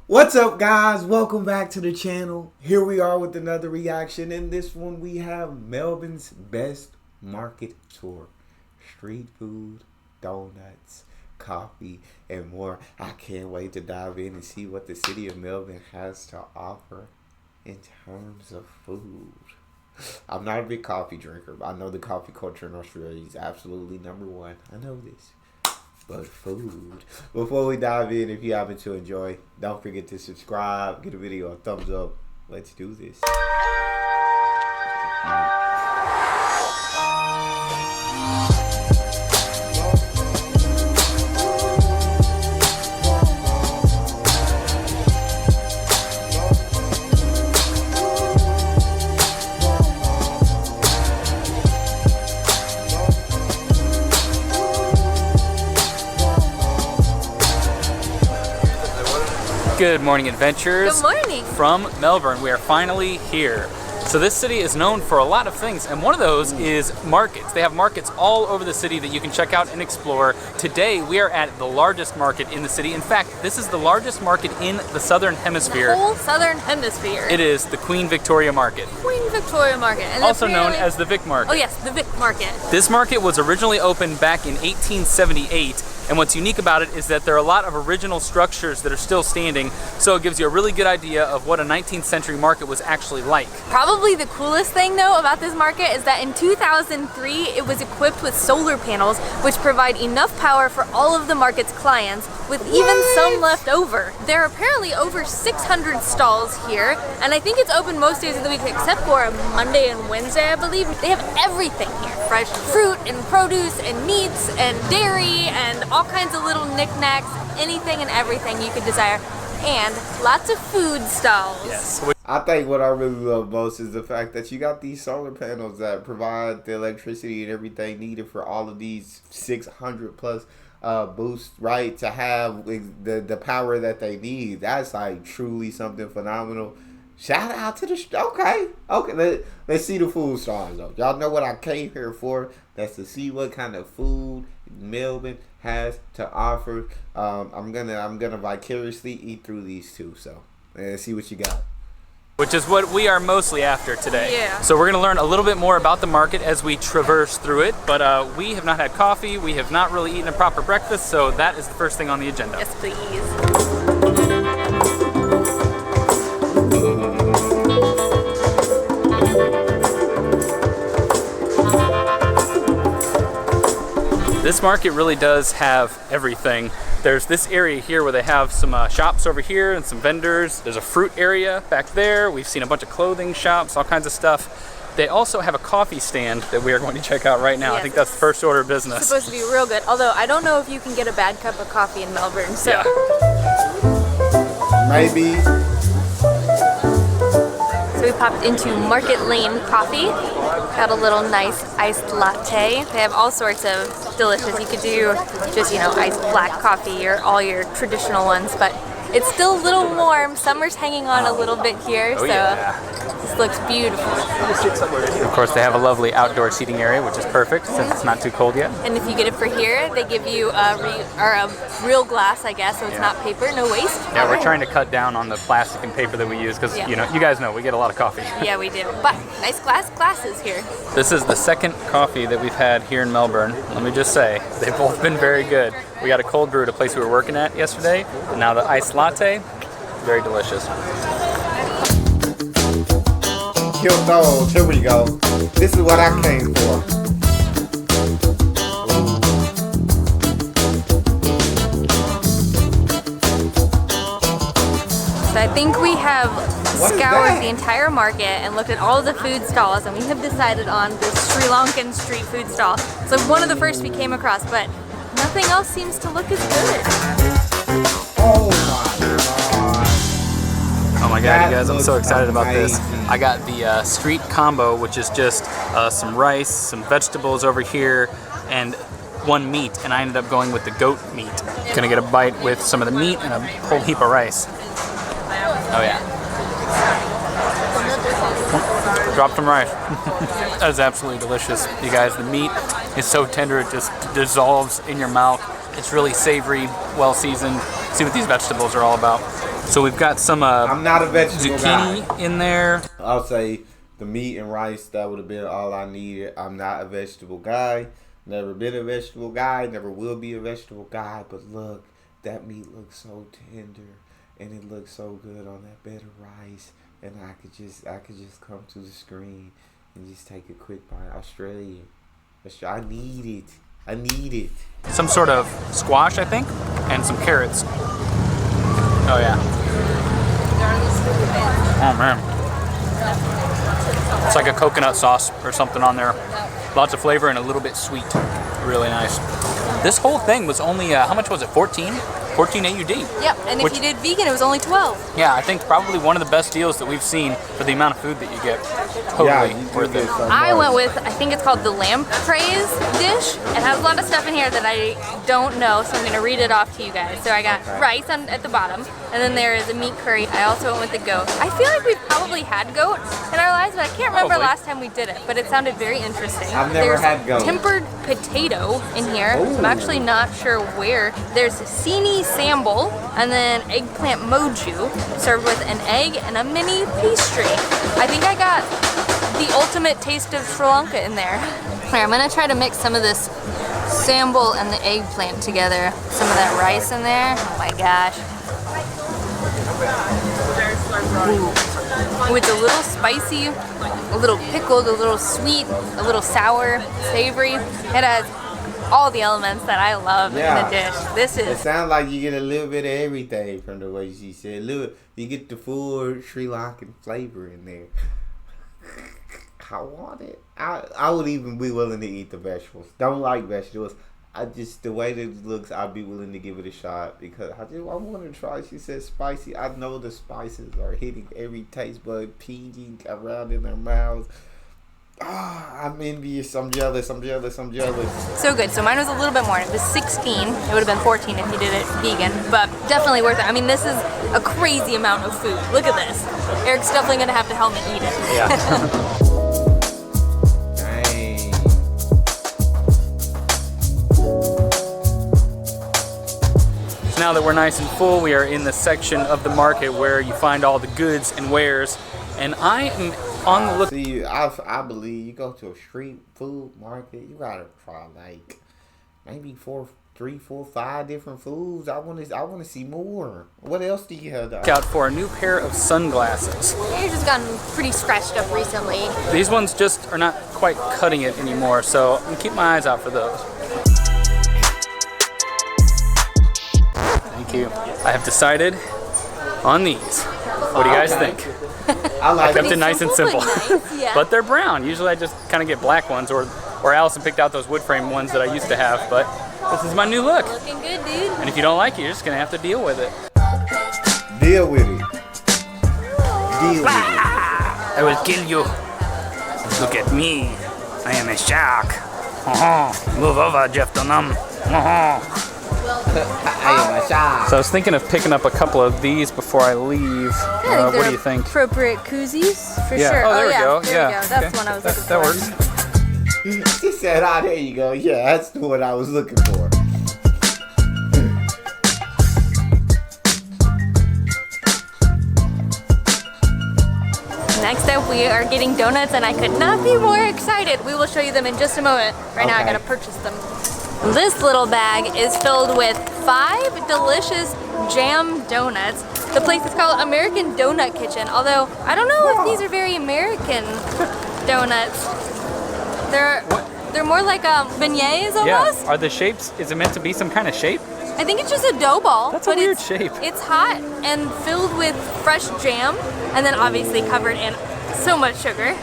What's up, guys? Welcome back to the channel. Here we are with another reaction. In this one, we have Melbourne's best market tour. Street food, donuts, coffee, and more. I can't wait to dive in and see what the city of Melbourne has to offer in terms of food. I'm not a big coffee drinker, but I know the coffee culture in Australia is absolutely number one. I know this. But food. Before we dive in, if you happen to enjoy, don't forget to subscribe, give the video a thumbs up. Let's do this. Good morning, adventurers. Good morning. From Melbourne. We are finally here. So this city is known for a lot of things, and one of those is markets. They have markets all over the city that you can check out and explore. Today we are at the largest market in the city. In fact, this is the largest market in the Southern Hemisphere. The whole Southern Hemisphere. It is the Queen Victoria Market. Queen Victoria Market. And also known as the Vic Market. Oh yes, the Vic Market. This market was originally opened back in 1878. And what's unique about it is that there are a lot of original structures that are still standing, so it gives you a really good idea of what a 19th century market was actually like. Probably the coolest thing though about this market is that in 2003 it was equipped with solar panels which provide enough power for all of the market's clients, with even some left over. There are apparently over 600 stalls here, and I think it's open most days of the week except for Monday and Wednesday, I believe. They have everything here. Fresh fruit and produce and meats and dairy and all kinds of little knickknacks, anything and everything you could desire, and lots of food stalls. Yes. I think what I really love most is the fact that you got these solar panels that provide the electricity and everything needed for all of these 600 plus boosts, right? To have the power that they need. That's like truly something phenomenal. Shout out to the okay. Let's see the food stalls though. Y'all know what I came here for. That's to see what kind of food Melbourne has to offer. I'm gonna vicariously eat through these two. So let's see what you got. Which is what we are mostly after today. Yeah. So we're going to learn a little bit more about the market as we traverse through it, but we have not had coffee, we have not really eaten a proper breakfast, so that is the first thing on the agenda. Yes, please. This market really does have everything. There's this area here where they have some shops over here and some vendors. There's a fruit area back there. We've seen a bunch of clothing shops, all kinds of stuff. They also have a coffee stand that we are going to check out right now. Yes, I think that's the first order of business. It's supposed to be real good, although I don't know if you can get a bad cup of coffee in Melbourne, so. Yeah. Maybe. So we popped into Market Lane Coffee. Got a little nice iced latte. They have all sorts of delicious. You could do just, iced black coffee or all your traditional ones, but it's still a little warm. Summer's hanging on a little bit here, so yeah. this looks beautiful. Of course, they have a lovely outdoor seating area, which is perfect since it's not too cold yet. And if you get it for here, they give you a real glass, I guess, so it's not paper, no waste. Yeah, we're trying to cut down on the plastic and paper that we use because, you guys know, we get a lot of coffee. Yeah, we do. But nice glasses here. This is the second coffee that we've had here in Melbourne. Let me just say, they've both been very good. We got a cold brew at a place we were working at yesterday, and now the iced latte, very delicious. Kyoto, here we go. This is what I came for. So I think we have scoured the entire market and looked at all of the food stalls, and we have decided on this Sri Lankan street food stall. It's like one of the first we came across, but nothing else seems to look as good. Oh my god. Oh my god, you guys, I'm so excited about this. I got the street combo, which is just some rice, some vegetables over here, and one meat, and I ended up going with the goat meat. Gonna get a bite with some of the meat and a whole heap of rice. Oh yeah. Drop some rice. That is absolutely delicious. You guys, the meat is so tender it just dissolves in your mouth. It's really savory, well seasoned. See what these vegetables are all about. So we've got some I'm not a vegetable zucchini guy. in there. I'll say the meat and rice, that would have been all I needed. I'm not a vegetable guy. Never been a vegetable guy. Never will be a vegetable guy. But look, that meat looks so tender, and it looks so good on that bed of rice. And I could just come to the screen and just take a quick bite. Australian. I need it. I need it. Some sort of squash, I think, and some carrots. Oh yeah. Oh man. It's like a coconut sauce or something on there. Lots of flavor and a little bit sweet. Really nice. This whole thing was only, how much was it? 14? 14 AUD. Yep, and if you did vegan, it was only 12. Yeah, I think probably one of the best deals that we've seen for the amount of food that you get. Totally worth it. I went with, I think it's called the lamb praise dish. It has a lot of stuff in here that I don't know, so I'm going to read it off to you guys. So I got rice at the bottom, and then there is a meat curry. I also went with the goat. I feel like we've probably had goat in our lives, but I can't remember last time we did it, but it sounded very interesting. I've never had goat. Tempered potato in here. So I'm actually not sure where. There's sini sambal, and then eggplant moju, served with an egg and a mini pastry. I think I got the ultimate taste of Sri Lanka in there. Here, I'm gonna try to mix some of this sambal and the eggplant together. Some of that rice in there. Oh my gosh. Ooh, it's a little spicy, a little pickled, a little sweet, a little sour, savory. It has all the elements that I love in the dish. It sounds like you get a little bit of everything from the way she said. Look, you get the full Sri Lankan flavor in there. I want it. I would even be willing to eat the vegetables. Don't like vegetables. The way that it looks, I'd be willing to give it a shot because I want to try. She said spicy. I know the spices are hitting every taste bud, pinging around in their mouths. I'm envious. I'm jealous. I'm jealous. I'm jealous. So good. So mine was a little bit more. It was 16. It would have been 14 if you did it vegan, but definitely worth it. I mean, this is a crazy amount of food. Look at this. Eric's definitely going to have to help me eat it. Yeah. So now that we're nice and full, we are in the section of the market where you find all the goods and wares, and I am on the look. See, I believe you go to a street food market, you gotta try like maybe 3, 4, 5 different foods. I want to see more. What else do you have? Look out for a new pair of sunglasses. Yours has gotten pretty scratched up recently. These ones just are not quite cutting it anymore, so I'm gonna keep my eyes out for those. Thank you. I have decided on these. What do you guys think? I kept it nice and simple. Nice, yeah. But they're brown. Usually I just kind of get black ones, or Allison picked out those wood frame ones that I used to have, but this is my new look. Looking good, dude. And if you don't like it, you're just going to have to deal with it. Deal with it. Deal with it. I will kill you. Look at me. I am a shark. Move over, Jeff Dunham. I am a shark. So I was thinking of picking up a couple of these before I leave. What do you think? Appropriate koozies, for Yeah. sure. Oh, there we go. There Yeah. we go. That's Okay. the one I was That looking for. works. She said, there you go. Yeah, that's the one I was looking for. Next up, we are getting donuts, and I could not be more excited. We will show you them in just a moment. Right now, I gotta purchase them. This little bag is filled with 5 delicious jam donuts. The place is called American Donut Kitchen, although I don't know if these are very American donuts. They're more like beignets almost. Yeah. Are the shapes, is it meant to be some kind of shape? I think it's just a dough ball. That's a but weird shape. It's hot and filled with fresh jam, and then obviously covered in so much sugar.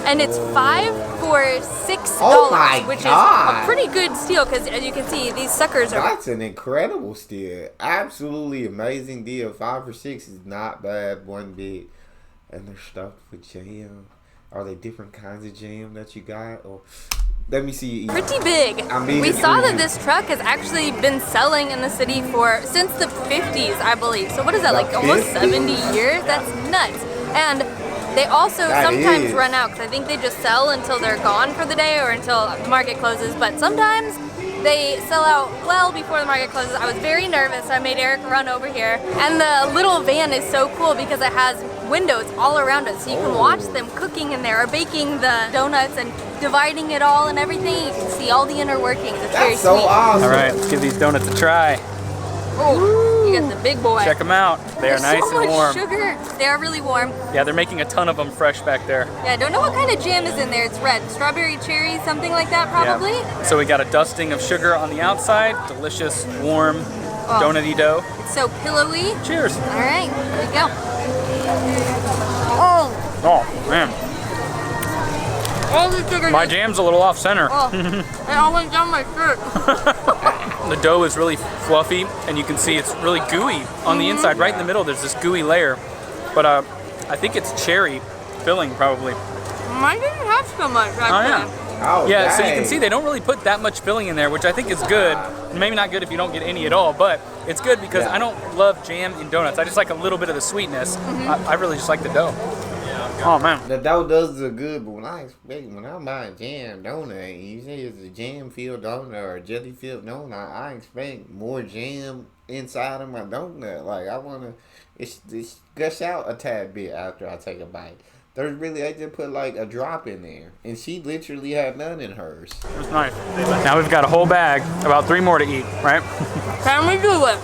And it's 5 for $6, Oh my which God. is a pretty good steal because, as you can see, these suckers are. That's an incredible steal. Absolutely amazing deal. 5 for $6 is not bad one bit. And they're stuffed with jam. Are they different kinds of jam that you got? Or let me see you eat. Pretty big. I mean, We it's saw pretty- that this truck has actually been selling in the city since the 50s, I believe. So what is that, The like almost 50s? 70 years? That's nuts. And They also That sometimes is. run out because I think they just sell until they're gone for the day or until the market closes. But sometimes they sell out well before the market closes. I was very nervous, so I made Eric run over here. And the little van is so cool because it has windows all around it, so you can watch them cooking in there or baking the donuts and dividing it all and everything. You can see all the inner workings. It's very That's so sweet. awesome. All right, let's give these donuts a try. Oh, you got the big boy. Check them out. They are There's nice so and much warm. sugar. They are really warm. Yeah, they're making a ton of them fresh back there. Yeah, I don't know what kind of jam is in there. It's red. Strawberry, cherry, something like that probably. Yeah. So we got a dusting of sugar on the outside. Delicious, warm, donut-y dough. It's so pillowy. Cheers. All right, here we go. Oh, Oh, man. all the sugar. My jam's a little off center. Oh, it all went down my shirt. The dough is really fluffy, and you can see it's really gooey on the inside. Right in the middle, there's this gooey layer. But I think it's cherry filling, probably. Mine didn't have so much, actually. Oh, Yeah, so you dang. can see they don't really put that much filling in there, which I think is good. Maybe not good if you don't get any at all, but it's good because Yeah. I don't love jam in donuts. I just like a little bit of the sweetness. I really just like the dough. Oh, man. The dough does look good, but when I buy a jam donut, and you say it's a jam filled donut or a jelly filled donut, I expect more jam inside of my donut. Like I wanna, it's gush out a tad bit after I take a bite. I just put like a drop in there, and she literally had none in hers. It's nice. Now we've got a whole bag, about 3 more to eat, right? Can we do it?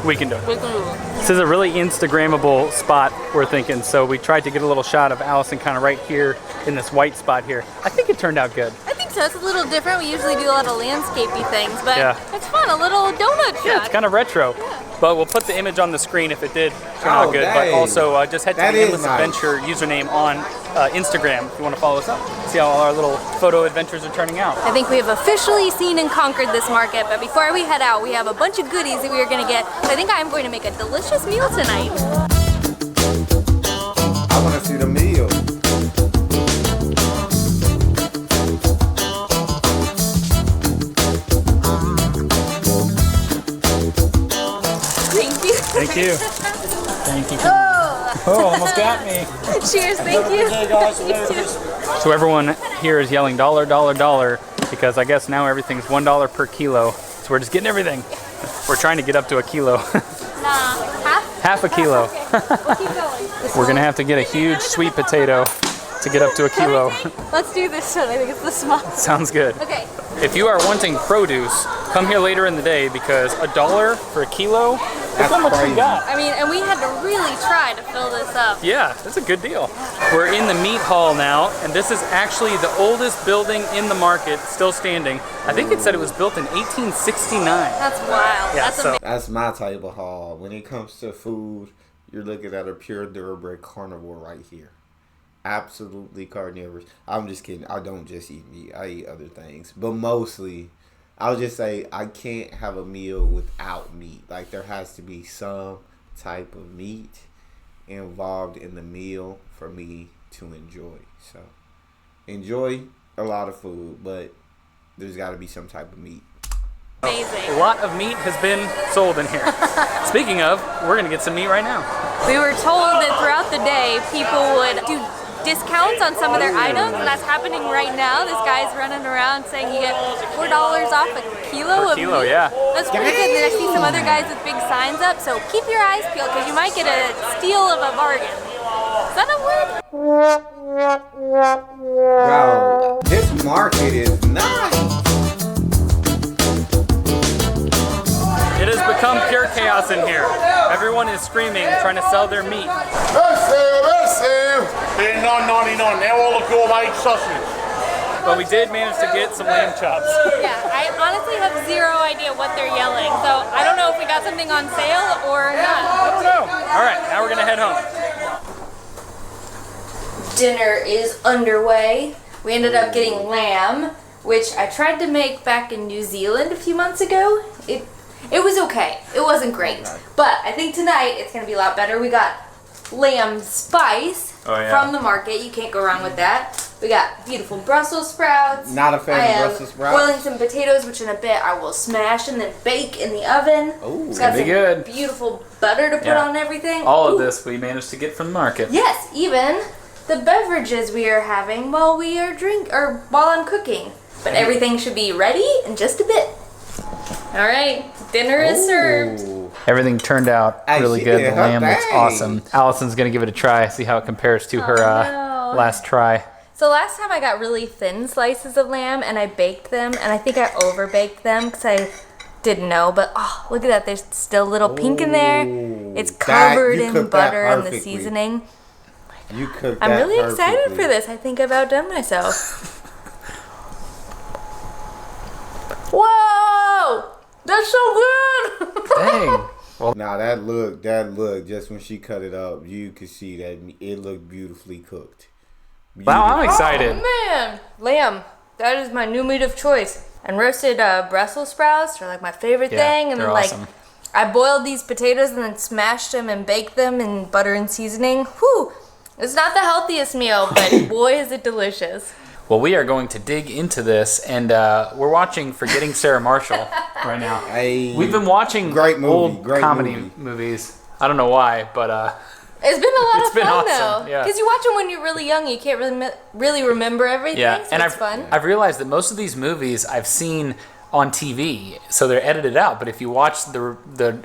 We can do it. We can do it. This is a really Instagrammable spot, we're thinking, so we tried to get a little shot of Allison kind of right here in this white spot here. I think it turned out good. I think so. It's a little different. We usually do a lot of landscapey things, but Yeah. it's fun. A little donut shot. Yeah, it's kind of retro. But we'll put the image on the screen if it did turn out good. But dang. also just head to That the is Endless nice. Adventure username on Instagram if you want to follow us up. See how all our little photo adventures are turning out. I think we have officially seen and conquered this market, but before we head out, we have a bunch of goodies that we are going to get. So I think I'm going to make a delicious meal tonight. I want to see the meal. Thank you. Thank you. Thank you. Oh, Oh, almost got me. cheers. Thank you. So everyone here is yelling dollar, dollar, dollar because I guess now everything's $1 per kilo. So we're just getting everything. We're trying to get up to a kilo. Nah, half? Half a kilo. Okay, we'll keep going. We're gonna have to get a huge sweet potato to get up to a kilo. Let's do this one. I think it's the small. Sounds good. Okay. If you are wanting produce, come here later in the day because $1 for a kilo, that's how much we crazy. got. I mean, and we had to really try to fill this up. Yeah, that's a good deal. We're in the meat hall now, and this is actually the oldest building in the market, still standing. I think it said it was built in 1869. That's wild. Yeah, That's so- amazing. That's my type of haul. When it comes to food, you're looking at a pure thoroughbred carnivore right here. Absolutely carnivorous. I'm just kidding. I don't just eat meat. I eat other things. But mostly, I'll just say I can't have a meal without meat. Like, there has to be some type of meat involved in the meal for me to enjoy. So, enjoy a lot of food, but there's got to be some type of meat. Amazing. A lot of meat has been sold in here. Speaking of, we're gonna get some meat right now. We were told that throughout the day, people would do discounts on some of their items, and that's happening right now. This guy's running around saying you get $4 off a kilo of Kilo, meat. yeah. That's pretty good. And I see some other guys with big signs up, so keep your eyes peeled because you might get a steal of a bargain. Is that a word? Bro, this market is nice. It has become pure chaos in here. Everyone is screaming, trying to sell their meat. That's him. They're $9.99. They're all a gourmet sausage. But we did manage to get some lamb chops. Yeah, I honestly have zero idea what they're yelling, so I don't know if we got something on sale or I not. don't know. All right, now we're gonna head home. Dinner is underway. We ended up getting lamb, which I tried to make back in New Zealand a few months ago. It was okay. It wasn't great. But I think tonight it's going to be a lot better. We got lamb spice from the market. You can't go wrong with that. We got beautiful Brussels sprouts. Not a fan I of am Brussels sprouts. boiling some potatoes, which in a bit I will smash and then bake in the oven. Ooh, it's got be some good. beautiful butter to put Yeah. on everything. All of Ooh. this we managed to get from the market. Yes, even the beverages we are having while we are while I'm cooking. But everything should be ready in just a bit. All right, dinner is served. Everything turned out really good. The lamb looks awesome. Allison's gonna give it a try, see how it compares to her last try. So last time I got really thin slices of lamb and I baked them, and I think I over baked them because I didn't know. But oh, look at that! There's still a little pink in there. It's covered in butter and the seasoning. You cooked that I'm really excited perfectly. for this. I think I've outdone myself. Whoa! That's so good! Dang. Well, Now that look, just when she cut it up, you could see that it looked beautifully cooked. wow, I'm excited. Oh man! Lamb. That is my new meat of choice. And roasted Brussels sprouts are like my favorite thing. And they're then like awesome. I boiled these potatoes and then smashed them and baked them in butter and seasoning. Whew! It's not the healthiest meal, but boy is it delicious. Well, we are going to dig into this, and we're watching Forgetting Sarah Marshall right now. We've been watching Great movie, old great comedy movie. movies. I don't know why, but It's been a lot It's of been fun awesome, though, yeah. because you watch them when you're really young. You can't really remember everything. yeah. So And it's fun. I've realized that most of these movies I've seen on TV, so they're edited out. But if you watch the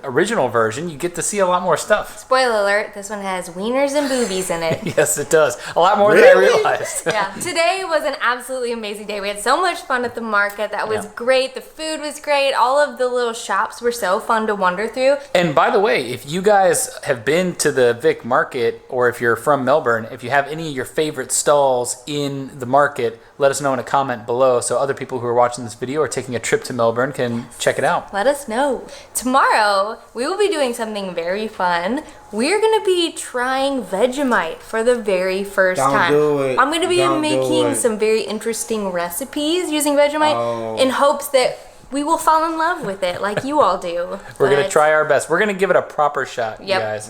original version, you get to see a lot more stuff. Spoiler alert: this one has wieners and boobies in it. Yes, it does. A lot more than I realized. Yeah, today was an absolutely amazing day. We had so much fun at the market. That was Yeah. great. The food was great. All of the little shops were so fun to wander through. And by the way, if you guys have been to the Vic Market, or if you're from Melbourne, if you have any of your favorite stalls in the market, let us know in a comment below so other people who are watching this video or taking a trip to Melbourne can check it out. Let us know. Tomorrow, we will be doing something very fun. We're going to be trying Vegemite for the very first Don't time. do it. I'm going to be Don't do making it. some very interesting recipes using Vegemite in hopes that we will fall in love with it like you all do. We're going to But- try our best. We're going to give it a proper shot, you Yep. guys.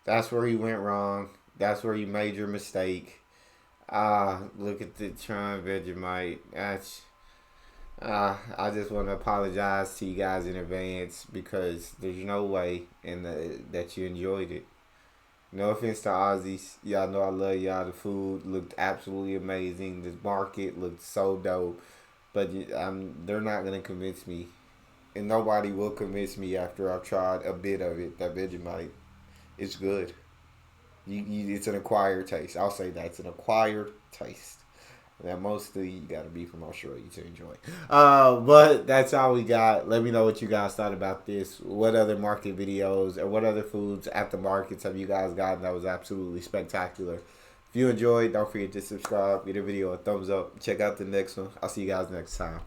That's where he went wrong. That's where he made your mistake. Look at the trying Vegemite. I just want to apologize to you guys in advance because there's no way that you enjoyed it. No offense to Aussies. Y'all know I love y'all. The food looked absolutely amazing. The market looked so dope. But they're not going to convince me. And nobody will convince me after I've tried a bit of it. That Vegemite is good. It's an acquired taste. I'll say that. It's an acquired taste. That mostly you got to be from Australia to enjoy. But that's all we got. Let me know what you guys thought about this. What other market videos or what other foods at the markets have you guys gotten that was absolutely spectacular? If you enjoyed, don't forget to subscribe. Give the video a thumbs up. Check out the next one. I'll see you guys next time.